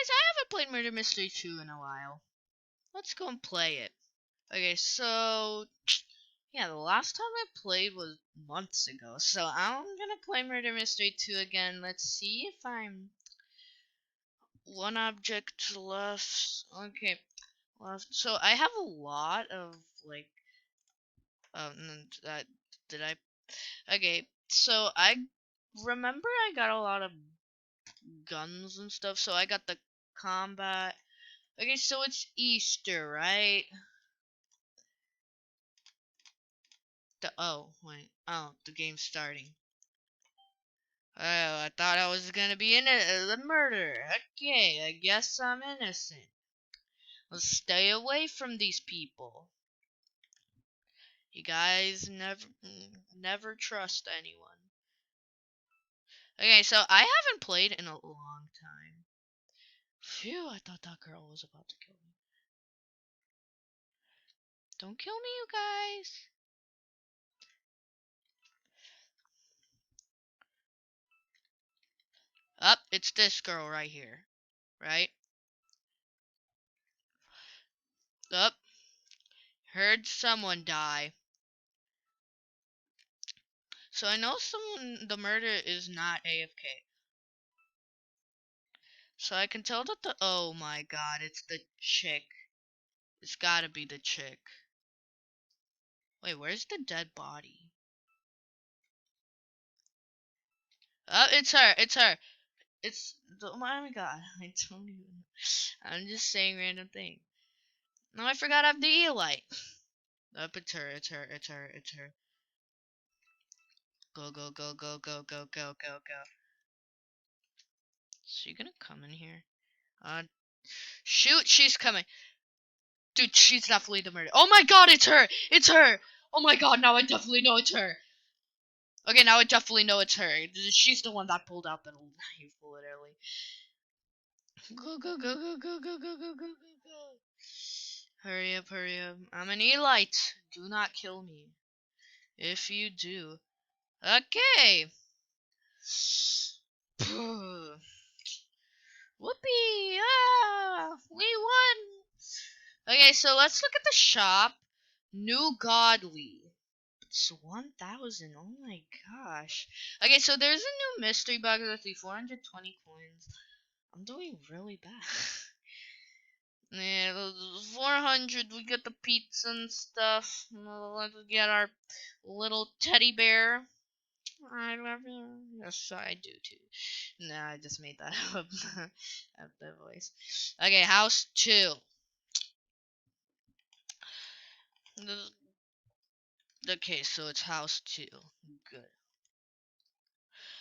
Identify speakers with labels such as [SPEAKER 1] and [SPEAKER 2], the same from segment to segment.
[SPEAKER 1] I haven't played Murder Mystery 2 in a while. Let's go and play it. Okay, so yeah, the last time I played was months ago. So I'm gonna play Murder Mystery 2 again. Let's see if I'm one object left. Okay, left. So I have a lot of like that did I okay, so I remember I got a lot of guns and stuff, so I got the combat. Okay, so it's Easter, right? The game's starting. Oh, I thought I was gonna be in the murder. Okay, I guess I'm innocent. Let's stay away from these people. You guys never trust anyone. Okay, so I haven't played in a long time. Phew, I thought that girl was about to kill me. Don't kill me, you guys. Up, it's this girl right here. Right? Up. Heard someone die. So I know the murder is not AFK. So I can tell that oh my god, it's the chick. It's gotta be the chick. Wait, where's the dead body? Oh, it's her, oh my god, I don't even, I'm just saying random thing. No, I forgot I have the E-light. Up, it's her. Go, go, go, go, go, go, go, go, go. Is she gonna come in here? Shoot, she's coming. Dude, she's definitely the murderer. Oh my god, it's her! It's her! Oh my god, now I definitely know it's her. Okay, now I definitely know it's her. She's the one that pulled out the knife, literally. Go, go, go, go, go, go, go, go, go, go, go. Hurry up, hurry up. I'm an Elite. Do not kill me. If you do. Okay. Whoopee! Ah! We won! Okay, so let's look at the shop. New Godly. It's 1,000. Oh my gosh. Okay, so there's a new mystery box. Let's see, 420 coins. I'm doing really bad. Yeah, 400. We get the pizza and stuff. Let's get our little teddy bear. I love you. Yes, I do too. Nah, I just made that up. At the voice. Okay, house 2. Okay, so it's house 2. Good.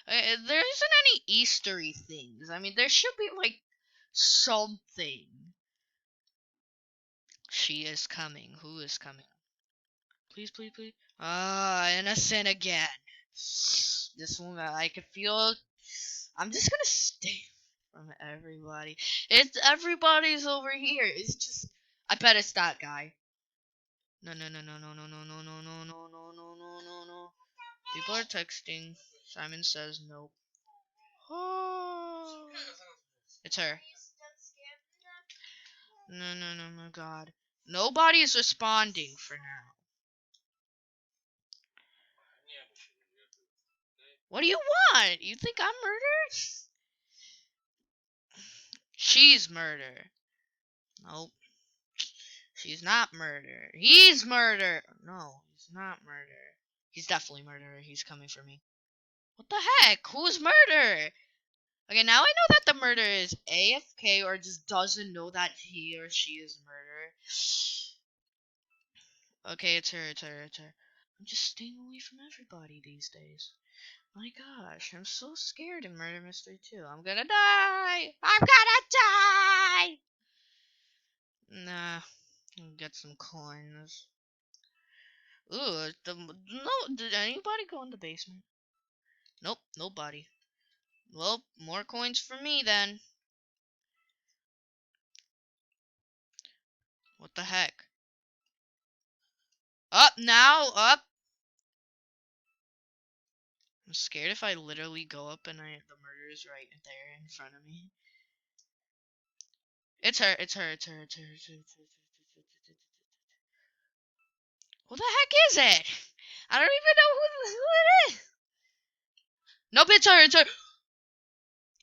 [SPEAKER 1] There isn't any Eastery things. I mean, there should be like something. She is coming. Who is coming? Please, please, please. Ah, innocent again. This one, I can feel. I'm just gonna stay from everybody. Everybody's over here. It's just. I bet it's that guy. No, no, no, no, no, no, no, no, no, no, no, no, no, no, no, no. People are texting. Simon says nope. Oh, it's her. No, no, no, my god. Nobody is responding for now. What do you want? You think I'm murder? She's murder. Nope. She's not murder. He's murder. No, he's not murder. He's definitely murderer. He's coming for me. What the heck? Who's murder? Okay, now I know that the murderer is AFK or just doesn't know that he or she is murderer. Okay, it's her, it's her, it's her. I'm just staying away from everybody these days. My gosh, I'm so scared in Murder Mystery 2. I'm gonna die! I'm gonna die! Nah, I'll get some coins. Ooh, no, did anybody go in the basement? Nope, nobody. Well, more coins for me then. What the heck? Up now, up! I'm scared if I literally go up and the murderer's right there in front of me. It's her. It's her. It's her. It's her. It's her. It's her. Who the heck is it? I don't even know who it is. Nope, it's her. It's her.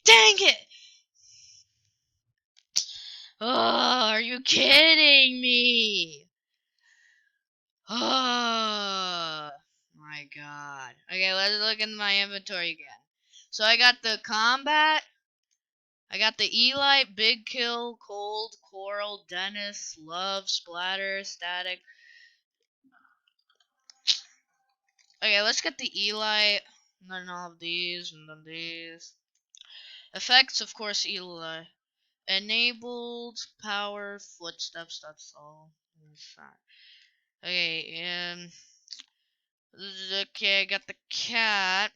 [SPEAKER 1] Dang it! Oh, are you kidding me? Oh my god. Okay, let's look in my inventory again. So I got the combat. I got the Eli, Big Kill, Cold, Coral, Dennis, Love, Splatter, Static. Okay, let's get the Eli. And then all of these, and then these. Effects, of course, Eli. Enabled, power, footsteps, that's all. Okay, okay, I got the cat.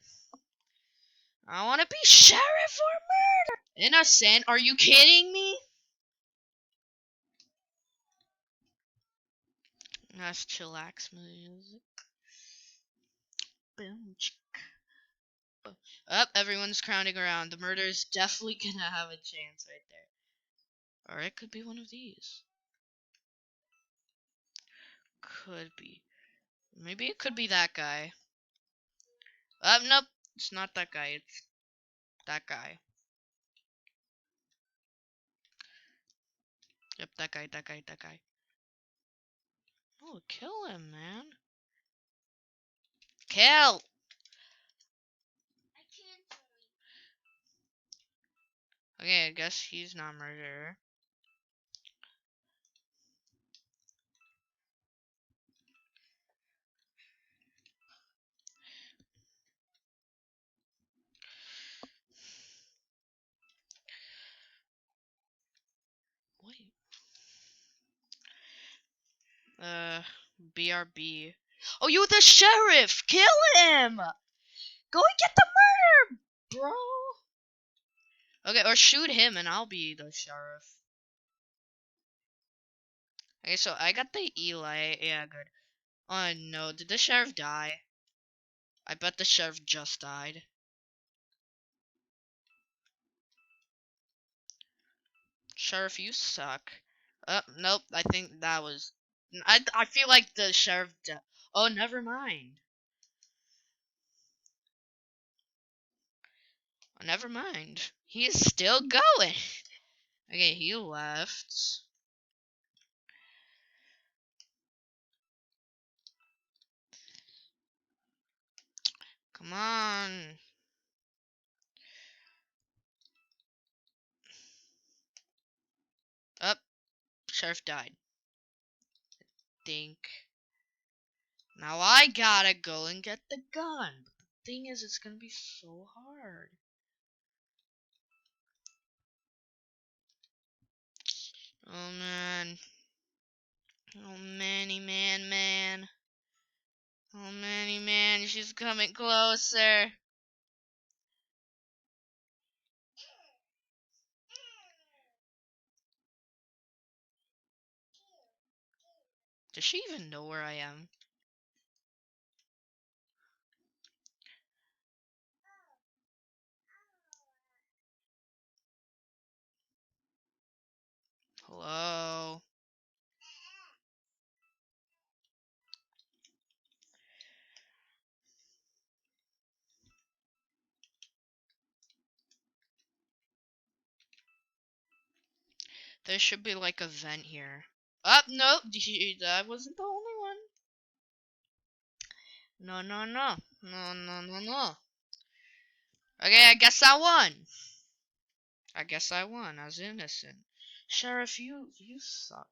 [SPEAKER 1] I want to be sheriff or murder. Innocent? Are you kidding me? That's chillax music. Boom. Up, everyone's crowding around. The murder is definitely gonna have a chance right there. Or it could be one of these. Could be. Maybe it could be that guy. Nope. It's not that guy. It's that guy. Yep, that guy, that guy, that guy. Oh, kill him, man. Kill! Okay, I guess he's not murderer. Wait. BRB. Oh, you're the sheriff! Kill him! Go and get the murder, bro! Okay, or shoot him and I'll be the sheriff. Okay, so I got the Eli. Yeah, good. Oh no, did the sheriff die? I bet the sheriff just died. Sheriff, you suck. Nope, I think that was... I feel like the sheriff... Oh, never mind. Oh, never mind. He is still going. Okay, he left. Come on. Up. Sheriff died. Think. Now I gotta go and get the gun. But the thing is, it's gonna be so hard. Oh man. Oh Manny man. Oh Manny man, she's coming closer. Does she even know where I am? Hello? There should be like a vent here. Nope, that wasn't the only one. No, no, no. No, no, no, no. Okay, I guess I won. I guess I won. I was innocent. Sheriff, you suck.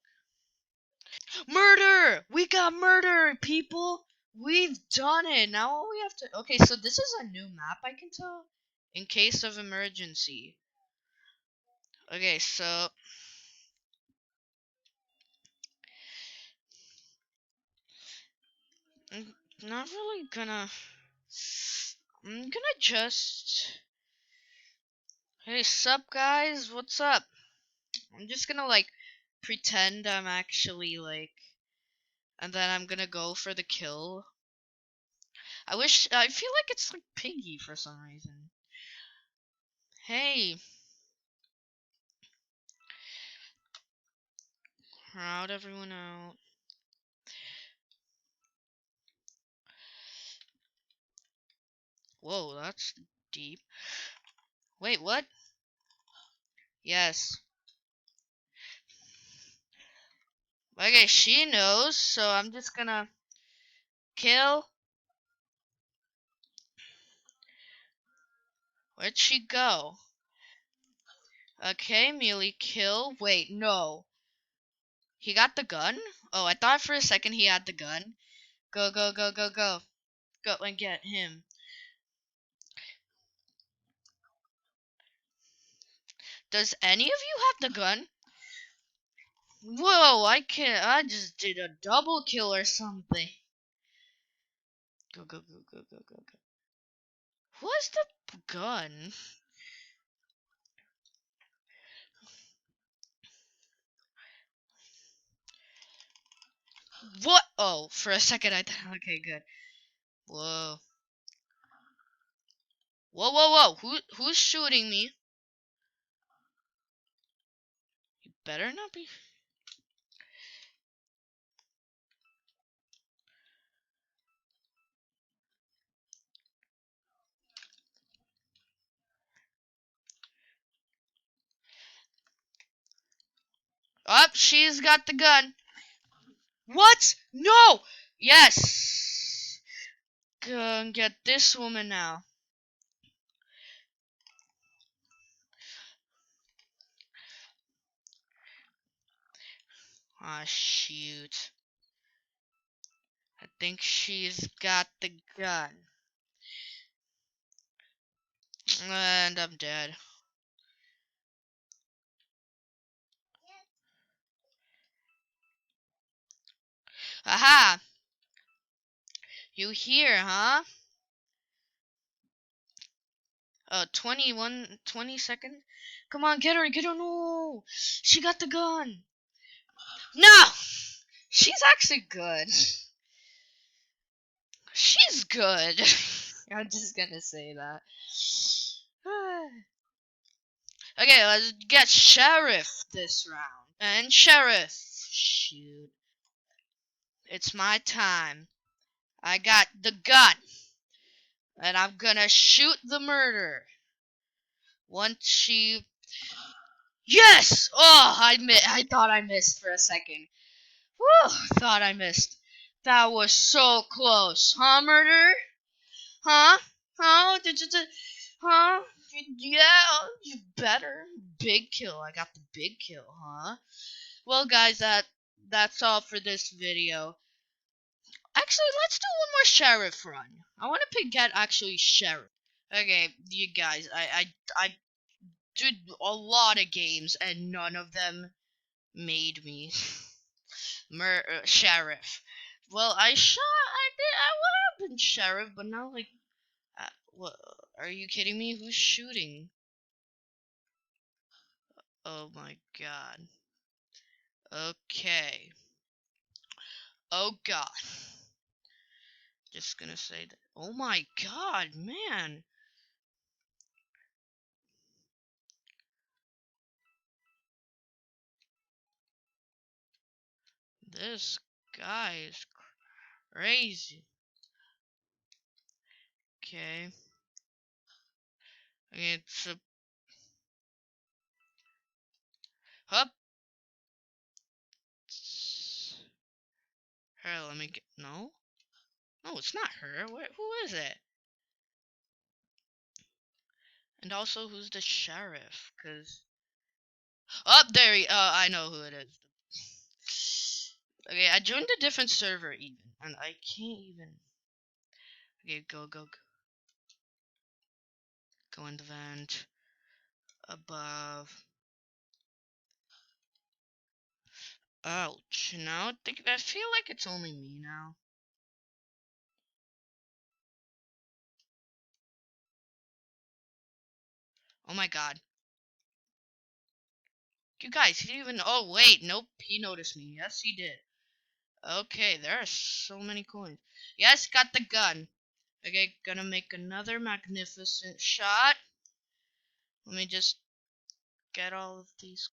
[SPEAKER 1] Murder! We got murder, people! We've done it. Now all we have to... Okay, so this is a new map, I can tell. In case of emergency. Okay, so... I'm not really gonna... I'm gonna just... Hey, sup, guys? What's up? I'm just gonna, like, pretend I'm actually, like... And then I'm gonna go for the kill. I feel like it's, like, Piggy for some reason. Hey. Crowd everyone out. Whoa, that's deep. Wait, what? Yes. Okay, she knows, so I'm just gonna kill. Where'd she go? Okay, melee kill. Wait, no. He got the gun? Oh, I thought for a second he had the gun. Go, go, go, go, go. Go and get him. Does any of you have the gun? Whoa, I just did a double kill or something. Go, go, go, go, go, go, go. What's the gun? What? Oh, for a second I thought, okay, good. Whoa. Whoa, whoa, whoa. Who's shooting me? You better not be. Oh, she's got the gun. What? No! Yes! Go and get this woman now. Ah, shoot. I think she's got the gun. And I'm dead. Aha! You here, huh? Oh, 20 seconds? Come on, get her, get her, no! She got the gun! No! She's actually good. She's good. I'm just gonna say that. Okay, let's get Sheriff this round. And Sheriff. Shoot. It's my time. I got the gun. And I'm gonna shoot the murderer. Once she... Yes! Oh, I thought I missed for a second. Whew, thought I missed. That was so close. Huh, murderer? Huh? Huh? Huh? Yeah, you better. Big kill. I got the big kill, huh? Well, guys, that's all for this video. Actually, let's do one more sheriff run. I want to get actually sheriff. Okay, you guys, I did a lot of games and none of them made me sheriff. Well, I would have been sheriff, but now like, what? Are you kidding me? Who's shooting? Oh my god. Okay. Oh god. Just gonna say that. Oh my god, man. This guy is crazy. Okay. Okay, so Hup. Her, let me get. No? No, it's not her. Who is it? And also, who's the sheriff? Cause. Oh, there he. Oh, I know who it is. Okay, I joined a different server even, and I can't even. Okay, go, go, go. Go in the vent. Above. Ouch. Now I feel like it's only me now. Oh my god. You guys, he didn't even. Oh wait, nope. He noticed me. Yes, he did. Okay, there are so many coins. Yes, got the gun. Okay, gonna make another magnificent shot. Let me just get all of these